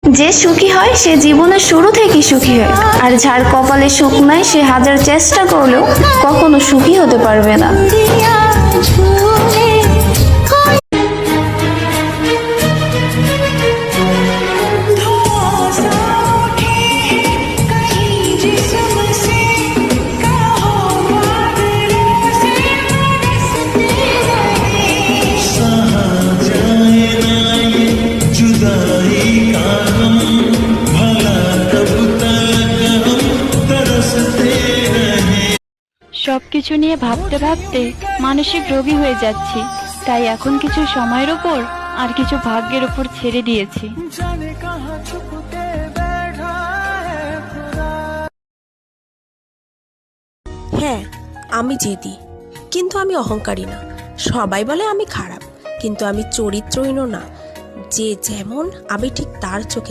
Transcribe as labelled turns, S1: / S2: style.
S1: যে সুখী হয় সে জীবনের শুরু থেকেই সুখী হয়, আর যার কপালে সুখ নাই সে হাজার চেষ্টা করলেও কখনো সুখী হতে পারবে না।
S2: সবকিছু নিয়ে ভাবতে ভাবতে মানসিক রোগী হয়ে যাচ্ছি, তাই এখন কিছু সময়ের উপর আর কিছু ভাগ্যের উপর ছেড়ে দিয়েছি।
S3: হ্যাঁ, আমি জেদি, কিন্তু আমি অহংকারী না। সবাই বলে আমি খারাপ, কিন্তু আমি চরিত্রহীনও না। যে যেমন আমি ঠিক তার চোখে